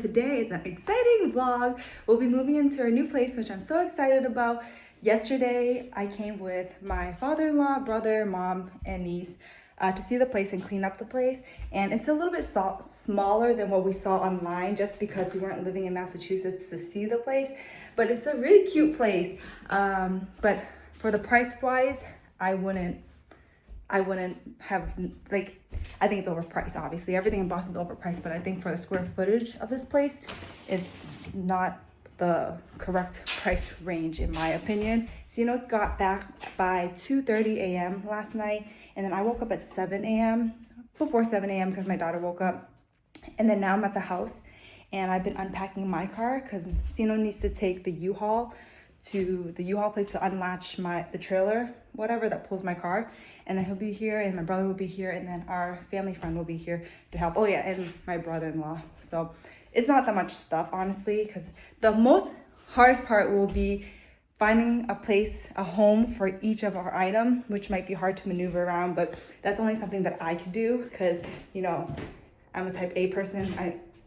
today it's an exciting vlog. We'll be moving into our new place, which I'm so excited about. Yesterday, I came with my father-in-law, brother, mom, and niece to see the place and clean up the place. And it's a little bit smaller than what we saw online just because we weren't living in Massachusetts to see the place. But it's a really cute place. But for the price-wise, I wouldn't have, like, I think it's overpriced, obviously. Everything in Boston's overpriced, but I think for the square footage of this place, it's not the correct price range, in my opinion. So, got back by 2:30 a.m. last night, and then I woke up at 7 a.m., before 7 a.m. because my daughter woke up. And then now I'm at the house, and I've been unpacking my car because Sino needs to take the U-Haul to the U-Haul place to unlatch the trailer, whatever, that pulls my car. And then he'll be here, and my brother will be here, and then our family friend will be here to help. Oh yeah, and my brother-in-law. So it's not that much stuff, honestly, because the most hardest part will be finding a home for each of our item, which might be hard to maneuver around, but that's only something that I could do because, I'm a type A person.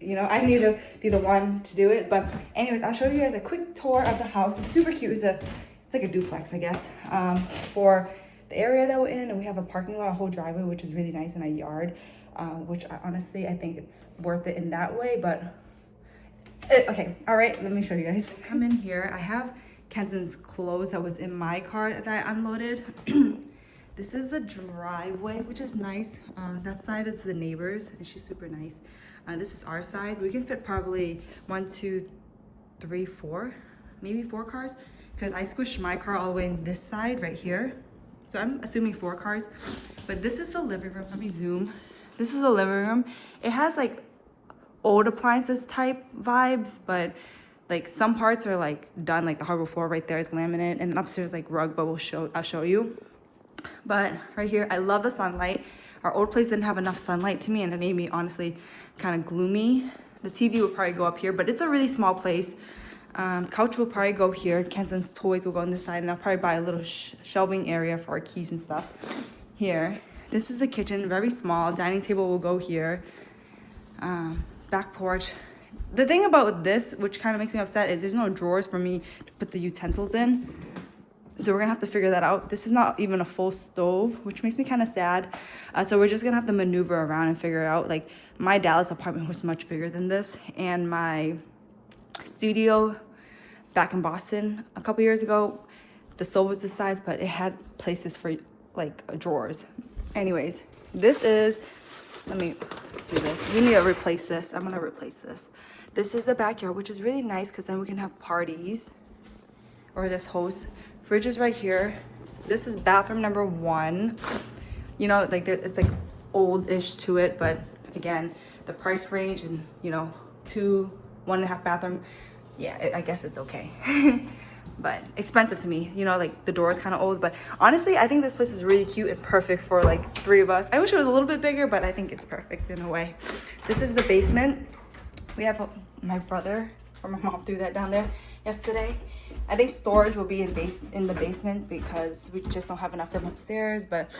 I need to be the one to do it. But anyways, I'll show you guys a quick tour of the house. It's super cute. It's like a duplex, I guess, for the area that we're in. And we have a parking lot, a whole driveway, which is really nice, and a yard, which honestly, I think it's worth it in that way. But okay, all right, let me show you guys. Come in here. I have Kenson's clothes that was in my car that I unloaded. This is the driveway, which is nice. That side is the neighbors, and she's super nice. This is our side. We can fit probably 1, 2, 3, 4, maybe 4 cars, because I squished my car all the way in this side right here. So I'm assuming 4 cars. But this is the living room. Let me zoom. This is the living room. It has like old appliances type vibes, but like some parts are like done, like the hardwood floor right there is laminate, and then upstairs like rug, but I'll show you. But right here, I love the sunlight. Our old place didn't have enough sunlight to me, and it made me honestly kind of gloomy. The TV would probably go up here, but it's a really small place. Couch will probably go here. Kenson's toys will go on this side, and I'll probably buy a little shelving area for our keys and stuff here. This is the kitchen, very small. Dining table will go here. Back porch. The thing about this, which kind of makes me upset, is there's no drawers for me to put the utensils in. So we're gonna have to figure that out. This is not even a full stove, which makes me kind of sad. So we're just gonna have to maneuver around and figure it out. Like, my Dallas apartment was much bigger than this, and my studio back in Boston a couple years ago, the stove was this size, but it had places for like drawers. Anyways, this is, let me do this. We need to replace this. I'm gonna replace this. This is the backyard, which is really nice because then we can have parties or just host. Fridge is right here. This is bathroom number 1. Like it's like old-ish to it, but again, the price range and 2, 1.5 bathroom, yeah, I guess it's okay. But expensive to me, like the door is kind of old. But honestly, I think this place is really cute and perfect for like 3 of us. I wish it was a little bit bigger, but I think it's perfect in a way. This is the basement. We have my brother or my mom threw that down there yesterday. I think storage will be in the basement because we just don't have enough room upstairs. But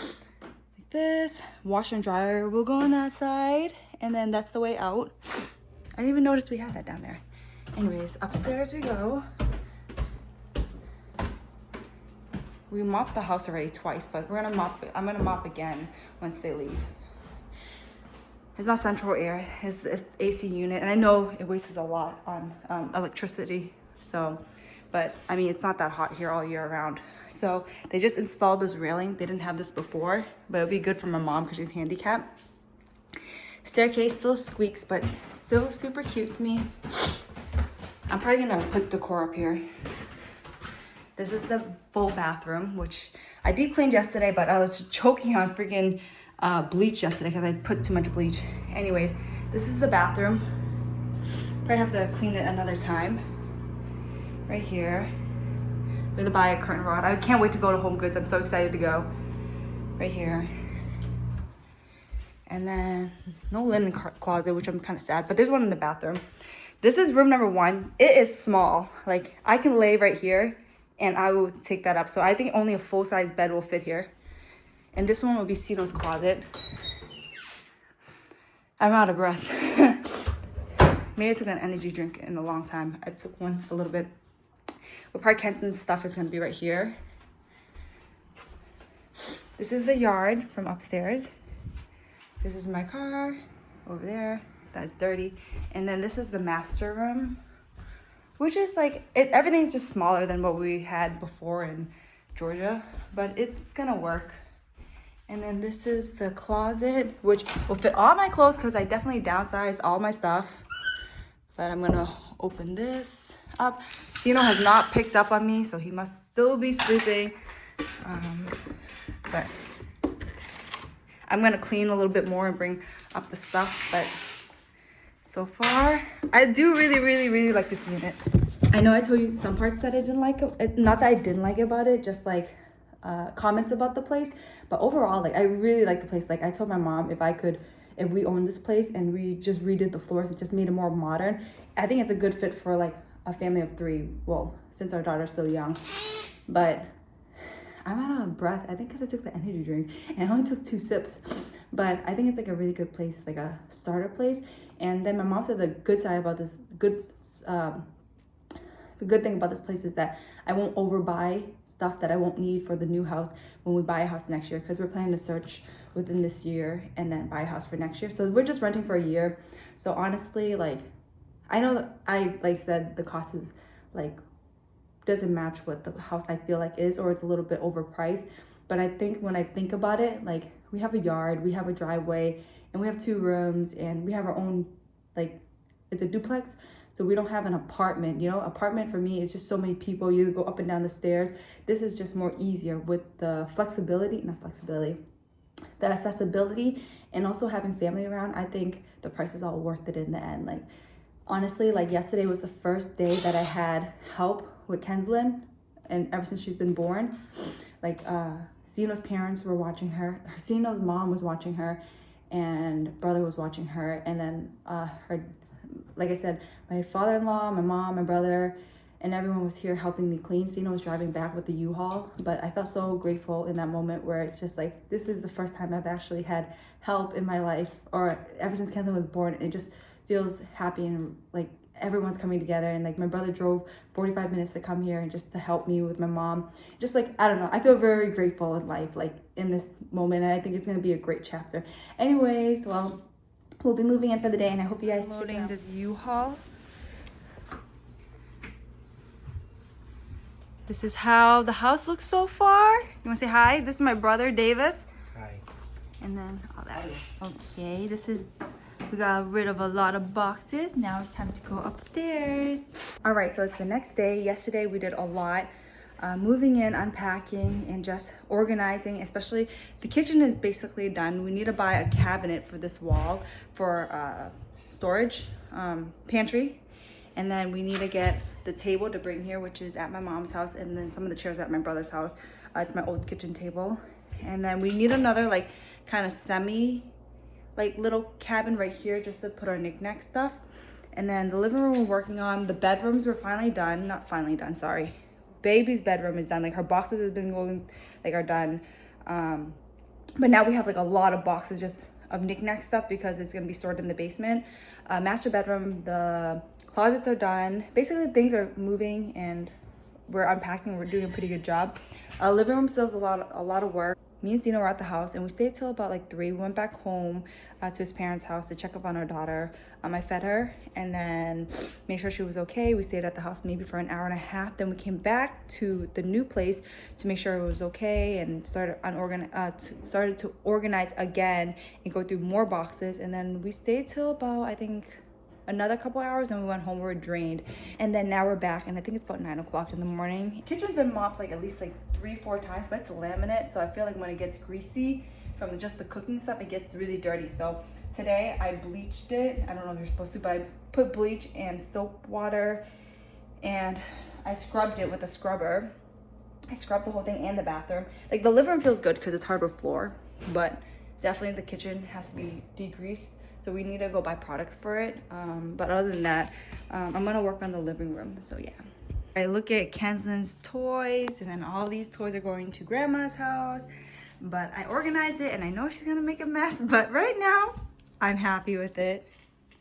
like this, washer and dryer will go on that side, and then that's the way out. I didn't even notice we had that down there. Anyways, upstairs we go. We mopped the house already twice, but I'm gonna mop again once they leave. It's not central air, it's AC unit, and I know it wastes a lot on electricity. So, but I mean, it's not that hot here all year round. So they just installed this railing. They didn't have this before, but it'll be good for my mom because she's handicapped. Staircase still squeaks, but still super cute to me. I'm probably gonna put decor up here. This is the full bathroom, which I deep cleaned yesterday, but I was choking on freaking bleach yesterday because I put too much bleach. Anyways, this is the bathroom. Probably have to clean it another time. Right here. We're gonna buy a curtain rod. I can't wait to go to Home Goods. I'm so excited to go. Right here. And then no linen closet, which I'm kind of sad, but there's one in the bathroom. This is room number 1. It is small. Like, I can lay right here and I will take that up. So I think only a full-size bed will fit here. And this one will be Sino's closet. I'm out of breath. maybe I took an energy drink in a long time. I took one a little bit. But Park Kensington's stuff is gonna be right here. This is the yard from upstairs. This is my car over there. That's dirty. And then this is the master room, which is like, everything's just smaller than what we had before in Georgia, but it's gonna work. And then this is the closet, which will fit all my clothes because I definitely downsized all my stuff. But I'm gonna open this up. Sino has not picked up on me, so he must still be sleeping. But I'm gonna clean a little bit more and bring up the stuff. But so far, I do really like this unit. I know I told you some parts that I didn't like, not that I didn't like about it, just like comments about the place. But overall, like I really like the place. Like I told my mom if we owned this place and we just redid the floors and just made it more modern, I think it's a good fit for like a family of 3. Well, since our daughter's so young. But I'm out of breath. I think because I took the energy drink and I only took 2 sips. But I think it's like a really good place, like a starter place. And then my mom said the good side about this, the good thing about this place is that I won't overbuy stuff that I won't need for the new house when we buy a house next year, because we're planning to search within this year and then buy a house for next year. So we're just renting for a year. So honestly, like, I know that I like said the cost is like doesn't match what the house I feel like is, or it's a little bit overpriced. But I think when I think about it, like we have a yard, we have a driveway, and we have 2 rooms, and we have our own, like, it's a duplex. So we don't have an apartment, you know. Apartment for me is just so many people. You go up and down the stairs. This is just more easier with the the accessibility, and also having family around. I think the price is all worth it in the end. Like, honestly, like yesterday was the first day that I had help with Kenslyn, and ever since she's been born, like Sino's parents were watching her. Sino's mom was watching her, and brother was watching her, and then her, like I said, my father-in-law, my mom, my brother, and everyone was here helping me clean. Sino was driving back with the U-Haul, but I felt so grateful in that moment where it's just like, this is the first time I've actually had help in my life, or ever since Kenslyn was born. It just feels happy, and like everyone's coming together. And like my brother drove 45 minutes to come here and just to help me with my mom. Just like, I don't know, I feel very grateful in life, like in this moment, and I think it's gonna be a great chapter. Anyways, well, we'll be moving in for the day, and I hope you guys loading this U-Haul. This is how the house looks so far. You wanna say hi? This is my brother, Davis. Hi. And then all that. Okay, we got rid of a lot of boxes. Now it's time to go upstairs. All right, so it's the next day. Yesterday we did a lot. Moving in, unpacking, and just organizing. Especially the kitchen is basically done. We need to buy a cabinet for this wall for storage, pantry. And then we need to get the table to bring here, which is at my mom's house, and then some of the chairs at my brother's house. It's my old kitchen table. And then we need another like kind of semi like little cabin right here just to put our knickknack stuff. And then the living room we're working on. The bedrooms were finally done. Not finally done, sorry. Baby's bedroom is done. Like her boxes have been going, like are done. But now we have like a lot of boxes just of knickknack stuff because it's gonna be stored in the basement. Master bedroom, the closets are done. Basically things are moving and we're unpacking. We're doing a pretty good job. Living room still has a lot of work. Me and Zeno were at the house and we stayed till about like 3. We went back home to his parents' house to check up on our daughter. I fed her and then made sure she was okay. We stayed at the house maybe for an hour and a half. Then we came back to the new place to make sure it was okay and started to organize again and go through more boxes. And then we stayed till about, I think, another couple hours, and we went home. We were drained, and then now we're back, and I think it's about 9 o'clock in the morning. Kitchen's been mopped like at least like 3-4 times, but it's laminate, so I feel like when it gets greasy from just the cooking stuff, it gets really dirty. So today I bleached it. I don't know if you're supposed to, but I put bleach and soap water, and I scrubbed it with a scrubber. I scrubbed the whole thing and the bathroom. Like the living room feels good because it's hardwood floor, but definitely the kitchen has to be degreased. So we need to go buy products for it. But other than that, I'm gonna work on the living room, so yeah. I look at Kenslyn's toys, and then all these toys are going to grandma's house. But I organized it, and I know she's gonna make a mess, but right now, I'm happy with it.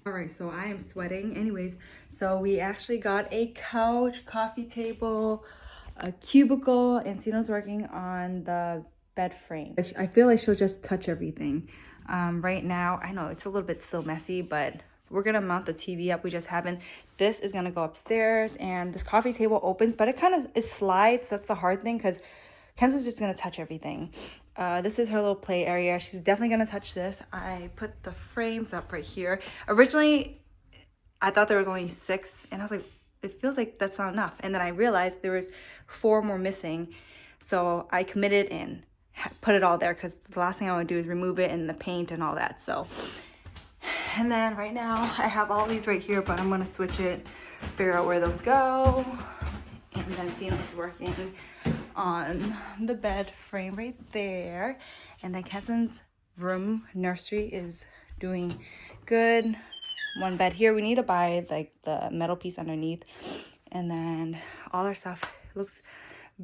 All right, so I am sweating. Anyways, so we actually got a couch, coffee table, a cubicle, and Sino's working on the bed frame. I feel like she'll just touch everything. Right now, I know it's a little bit still messy, but we're gonna mount the TV up. We just haven't. This is gonna go upstairs, and this coffee table opens, but it slides. That's the hard thing because Kenzie's just gonna touch everything. This is her little play area. She's definitely gonna touch this. I put the frames up right here. Originally, I thought there was only 6, and I was like, it feels like that's not enough. And then I realized there was 4 more missing. So I committed and put it all there because the last thing I want to do is remove it and the paint and all that. So, and then right now I have all these right here, but I'm gonna switch it, figure out where those go. And then Sino's working on the bed frame right there. And then Kessen's room nursery is doing good. One bed here. We need to buy like the metal piece underneath. And then all our stuff looks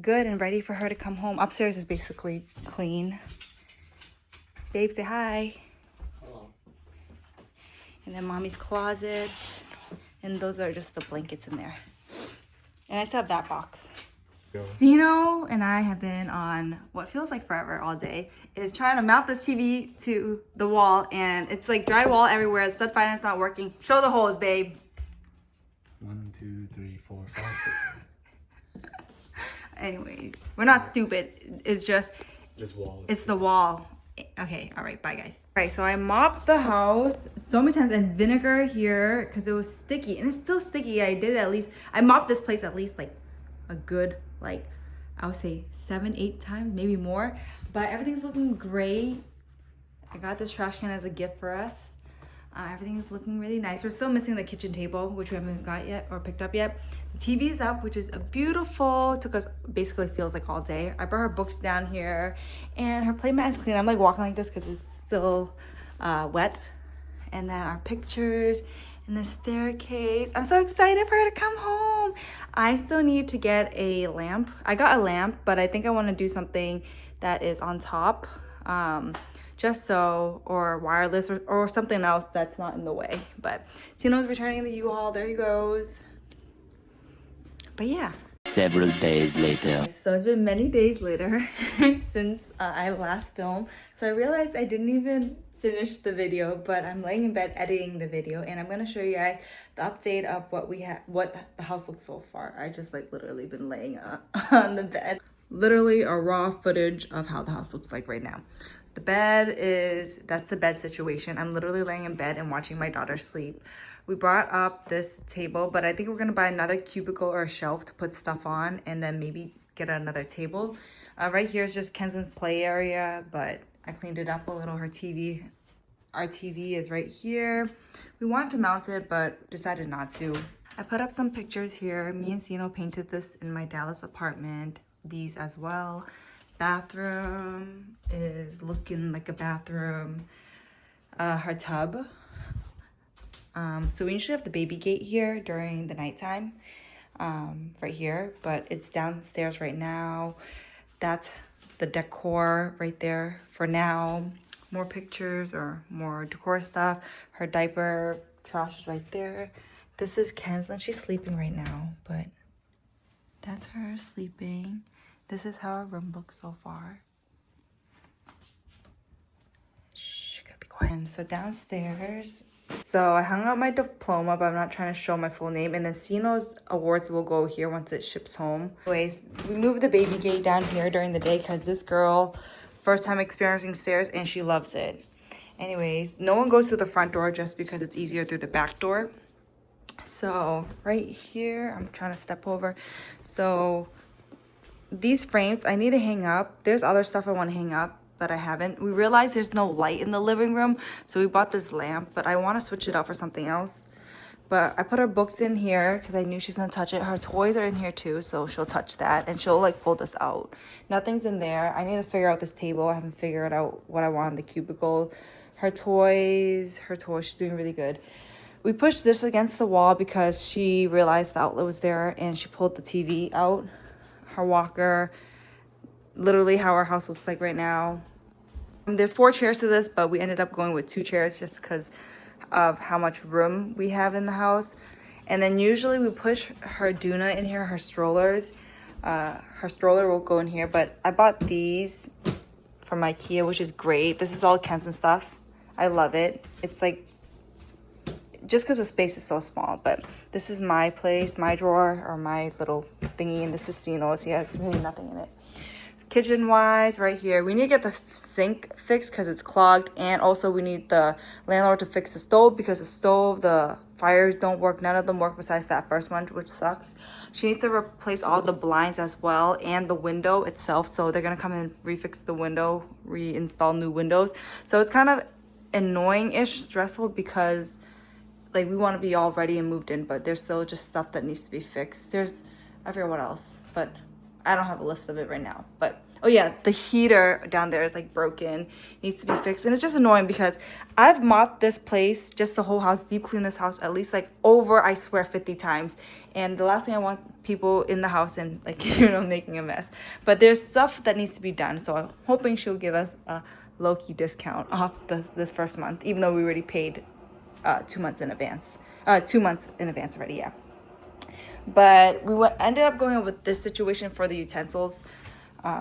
good and ready for her to come home. Upstairs is basically clean. Babe, say hi. Hello. And then mommy's closet. And those are just the blankets in there. And I still have that box. Sino and I have been on what feels like forever all day, is trying to mount this TV to the wall, and it's like drywall everywhere. The stud finder's not working. Show the holes, babe. 1, 2, 3, 4, 5, 6. Anyways, we're not stupid. It's just This wall is it's the wall. Okay, all right, bye guys. All right, so I mopped the house so many times and vinegar here because it was sticky, and it's still sticky. I mopped this place at least like a good, like I would say 7, 8 times, maybe more. But everything's looking great. I got this trash can as a gift for us. Everything's looking really nice. We're still missing the kitchen table, which we haven't got yet or picked up yet. The TV's up, which is beautiful. Took us basically feels like all day. I brought her books down here, and her playmat is clean. I'm like walking like this because it's still wet. And then our pictures and the staircase. I'm so excited for her to come home. I still need to get a lamp. I got a lamp, but I think I want to do something that is on top. Just so, or wireless, or something else that's not in the way. But Sino's returning the U-Haul. There he goes. But yeah. Several days later. So it's been many days later since I last filmed. So I realized I didn't even finish the video, but I'm laying in bed editing the video, and I'm gonna show you guys the update of what the house looks so far. I just like literally been laying on the bed. Literally a raw footage of how the house looks like right now. The bed that's the bed situation. I'm literally laying in bed and watching my daughter sleep. We brought up this table, but I think we're gonna buy another cubicle or a shelf to put stuff on, and then maybe get another table. Right here is just Kenson's play area, but I cleaned it up a little. Our TV is right here. We wanted to mount it, but decided not to. I put up some pictures here. Me and Sino painted this in my Dallas apartment. These as well. Bathroom is looking like a bathroom. Her tub. So we usually have the baby gate here during the nighttime, right here, but it's downstairs right now. That's the decor right there for now. More pictures or more decor stuff. Her diaper trash is right there. This is Kenslyn. She's sleeping right now, but that's her sleeping. This is how our room looks so far. Shh, gotta be quiet. And so downstairs, so I hung up my diploma, but I'm not trying to show my full name. And then Sino's awards will go here once it ships home. Anyways, we moved the baby gate down here during the day because this girl, first time experiencing stairs, and she loves it. Anyways, no one goes through the front door just because it's easier through the back door. So right here, I'm trying to step over. So these frames I need to hang up. There's other stuff I want to hang up, but I haven't. We realized there's no light in the living room, so we bought this lamp, but I want to switch it out for something else. But I put her books in here because I knew she's gonna touch it. Her toys are in here too, so she'll touch that, and she'll like pull this out. Nothing's in there. I need to figure out this table. I haven't figured out what I want in the cubicle. Her toys, she's doing really good. We pushed this against the wall because she realized the outlet was there, and she pulled the TV out. Her walker, literally how our house looks like right now. There's 4 chairs to this, but we ended up going with 2 chairs just because of how much room we have in the house. And then usually we push her Duna in here, her strollers. Her stroller will go in here, but I bought these from IKEA, which is great. This is all Kenson stuff. I love it. It's like, just because the space is so small, but this is my place, my drawer, or my little thingy, and this is Sino's. He has really nothing in it. Kitchen wise, right here, we need to get the sink fixed because it's clogged, and also we need the landlord to fix the stove because the stove, the fires don't work. None of them work besides that first one, which sucks. She needs to replace all the blinds as well and the window itself, so they're gonna come and refix the window, reinstall new windows. So it's kind of annoying-ish, stressful, because like we want to be all ready and moved in, but there's still just stuff that needs to be fixed. I forget what else, but I don't have a list of it right now. But oh yeah, the heater down there is like broken, needs to be fixed, and it's just annoying because I've mopped this place, just the whole house, deep cleaned this house at least like over, I swear, 50 times. And the last thing I want people in the house and like making a mess. But there's stuff that needs to be done, so I'm hoping she'll give us a low-key discount off this first month, even though we already paid 2 months in advance. 2 months in advance already, yeah. But we ended up going with this situation for the utensils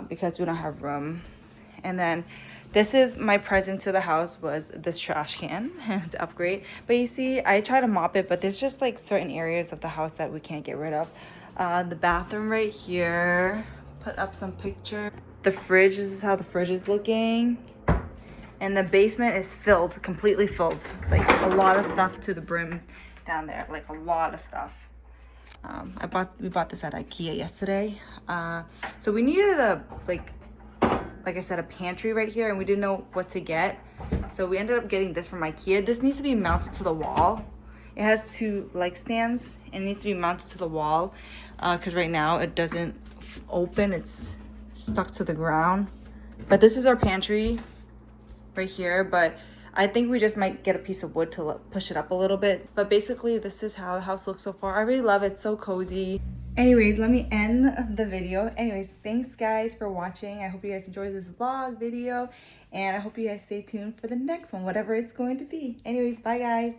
because we don't have room. And then this is my present to the house, was this trash can to upgrade. But you see, I try to mop it, but there's just like certain areas of the house that we can't get rid of. The bathroom right here, put up some picture. The fridge, this is how the fridge is looking. And the basement is filled, completely filled. Like a lot of stuff to the brim down there, like a lot of stuff. We bought this at IKEA yesterday. So we needed like I said, a pantry right here, and we didn't know what to get. So we ended up getting this from IKEA. This needs to be mounted to the wall. It has 2 leg stands and it needs to be mounted to the wall because right now it doesn't open. It's stuck to the ground. But this is our pantry right here, but I think we just might get a piece of wood to push it up a little bit. But basically this is how the house looks so far. I really love it. It's so cozy. Anyways, let me end the video. Anyways, thanks guys for watching. I hope you guys enjoyed this vlog video, and I hope you guys stay tuned for the next one, whatever it's going to be. Anyways, bye guys.